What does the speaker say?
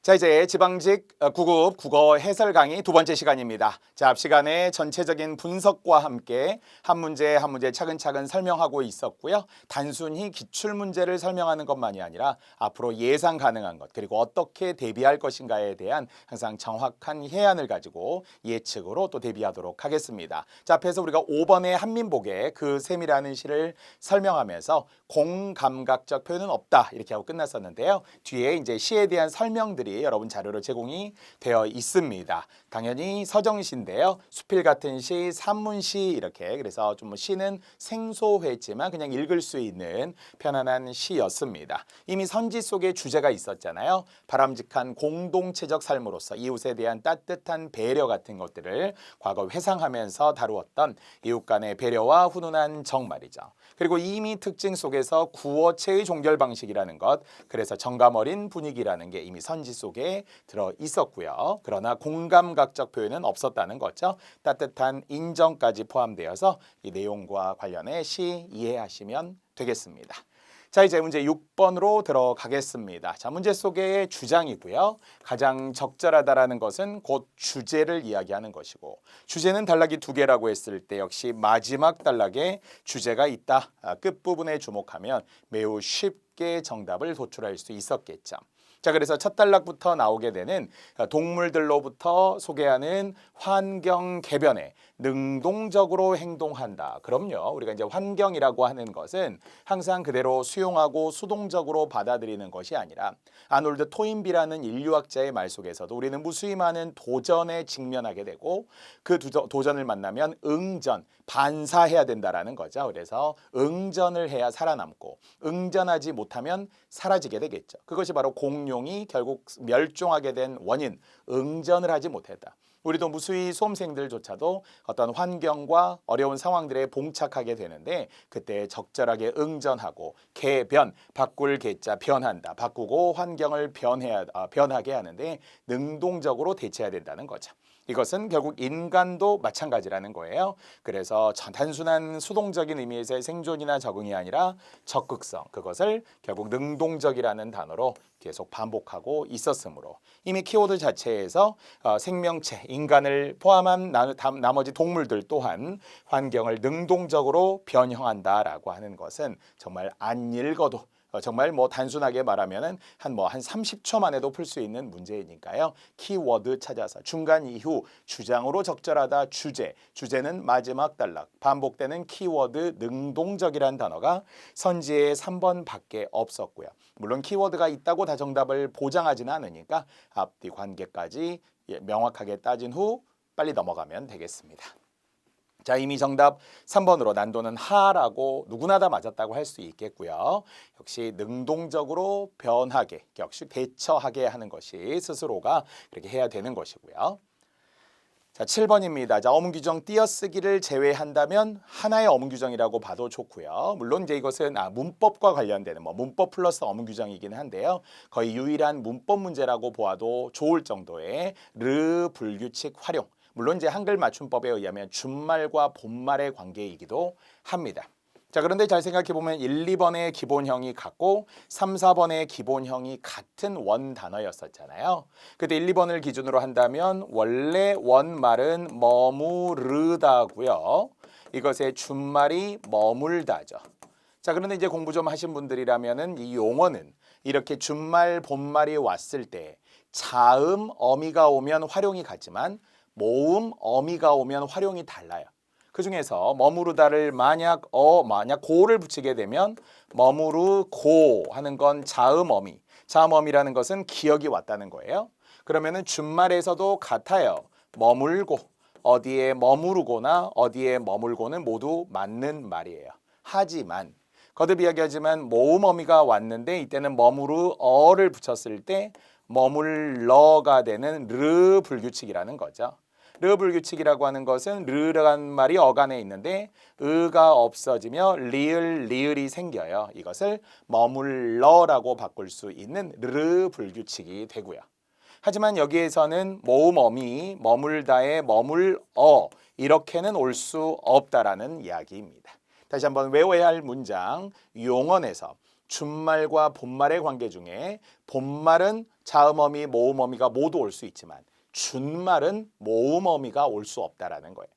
자, 이제 지방직 9급 국어 해설 강의 두 번째 시간입니다. 자, 앞 시간에 전체적인 분석과 함께 한 문제 한 문제 차근차근 설명하고 있었고요. 단순히 기출문제를 설명하는 것만이 아니라 앞으로 예상 가능한 것 그리고 어떻게 대비할 것인가에 대한 항상 정확한 해안을 가지고 예측으로 또 대비하도록 하겠습니다. 자, 앞에서 우리가 5번의 한민복의 그 셈이라는 시를 설명하면서 공감각적 표현은 없다 이렇게 하고 끝났었는데요. 뒤에 이제 시에 대한 설명들이 여러분 자료로 제공이 되어 있습니다. 당연히 서정시인데요. 수필 같은 시, 산문시 이렇게 그래서 좀 시는 생소했지만 그냥 읽을 수 있는 편안한 시였습니다. 이미 선지 속에 주제가 있었잖아요. 바람직한 공동체적 삶으로서 이웃에 대한 따뜻한 배려 같은 것들을 과거 회상하면서 다루었던 이웃 간의 배려와 훈훈한 정 말이죠. 그리고 이미 특징 속에서 구어체의 종결 방식이라는 것, 그래서 정감 어린 분위기라는 게 이미 선지 속에 들어 있었고요. 그러나 공감각적 표현은 없었다는 거죠. 따뜻한 인정까지 포함되어서 이 내용과 관련해 시 이해하시면 되겠습니다. 자, 이제 문제 6번으로 들어가겠습니다. 자, 문제 속의 주장이고요. 가장 적절하다라는 것은 곧 주제를 이야기하는 것이고, 주제는 단락이 두 개라고 했을 때 역시 마지막 단락에 주제가 있다. 끝부분에 주목하면 매우 쉽게 정답을 도출할 수 있었겠죠. 자, 그래서 첫 단락부터 나오게 되는 동물들로부터 소개하는 환경 개변에 능동적으로 행동한다. 그럼요. 우리가 이제 환경이라고 하는 것은 항상 그대로 수용하고 수동적으로 받아들이는 것이 아니라 아놀드 토인비라는 인류학자의 말 속에서도 우리는 무수히 많은 도전에 직면하게 되고 그 도전을 만나면 응전, 반사해야 된다라는 거죠. 그래서 응전을 해야 살아남고 응전하지 못하면 사라지게 되겠죠. 그것이 바로 공룡이 결국 멸종하게 된 원인, 응전을 하지 못했다. 우리도 무수히 수험생들조차도 어떤 환경과 어려운 상황들에 봉착하게 되는데 그때 적절하게 응전하고 개변, 바꿀 개자 변한다. 바꾸고 환경을 변하게 하는데 능동적으로 대처해야 된다는 거죠. 이것은 결국 인간도 마찬가지라는 거예요. 그래서 단순한 수동적인 의미에서의 생존이나 적응이 아니라 적극성, 그것을 결국 능동적이라는 단어로 계속 반복하고 있었으므로 이미 키워드 자체에서 생명체, 인간을 포함한 나머지 동물들 또한 환경을 능동적으로 변형한다라고 하는 것은 정말 안 읽어도 정말 단순하게 말하면은 한 30초만 해도 풀 수 있는 문제이니까요. 키워드 찾아서 중간 이후 주장으로 적절하다 주제는 마지막 단락 반복되는 키워드 능동적이라는 단어가 선지에 3번밖에 없었고요. 물론 키워드가 있다고 다 정답을 보장하지는 않으니까 앞뒤 관계까지 명확하게 따진 후 빨리 넘어가면 되겠습니다. 자, 이미 정답 3번으로 난도는 하라고 누구나 다 맞았다고 할 수 있겠고요. 역시 능동적으로 변하게, 역시 대처하게 하는 것이 스스로가 그렇게 해야 되는 것이고요. 자, 7번입니다. 자, 어문규정 띄어쓰기를 제외한다면 하나의 어문규정이라고 봐도 좋고요. 물론 이제 이것은 문법과 관련되는 문법 플러스 어문규정이긴 한데요. 거의 유일한 문법 문제라고 보아도 좋을 정도의 르 불규칙 활용. 물론 이제 한글 맞춤법에 의하면 준말과 본말의 관계이기도 합니다. 자, 그런데 잘 생각해 보면 1, 2번의 기본형이 같고 3, 4번의 기본형이 같은 원 단어였었잖아요. 그때 1, 2번을 기준으로 한다면 원래 원말은 머무르다고요. 이것의 준말이 머물다죠. 자, 그런데 이제 공부 좀 하신 분들이라면은 이 용어는 이렇게 준말, 본말이 왔을 때 자음, 어미가 오면 활용이 같지만 모음, 어미가 오면 활용이 달라요. 그 중에서 머무르다를 만약 고를 붙이게 되면 머무르고 하는 건 자음 어미. 자음 어미라는 것은 기억이 왔다는 거예요. 그러면은 준말에서도 같아요. 머물고 어디에 머무르거나 어디에 머물고는 모두 맞는 말이에요. 하지만 거듭 이야기하지만 모음 어미가 왔는데 이때는 머무르어를 붙였을 때 머물러가 되는 르 불규칙이라는 거죠. 르 불규칙이라고 하는 것은 르라는 말이 어간에 있는데 의가 없어지며 리을이 생겨요. 이것을 머물러라고 바꿀 수 있는 르 불규칙이 되고요. 하지만 여기에서는 모음 어미 머물다에 머물어 이렇게는 올 수 없다라는 이야기입니다. 다시 한번 외워야 할 문장 용언에서 준말과 본말의 관계 중에 본말은 자음어미, 모음어미가 모두 올 수 있지만 준말은 모음어미가 올 수 없다라는 거예요.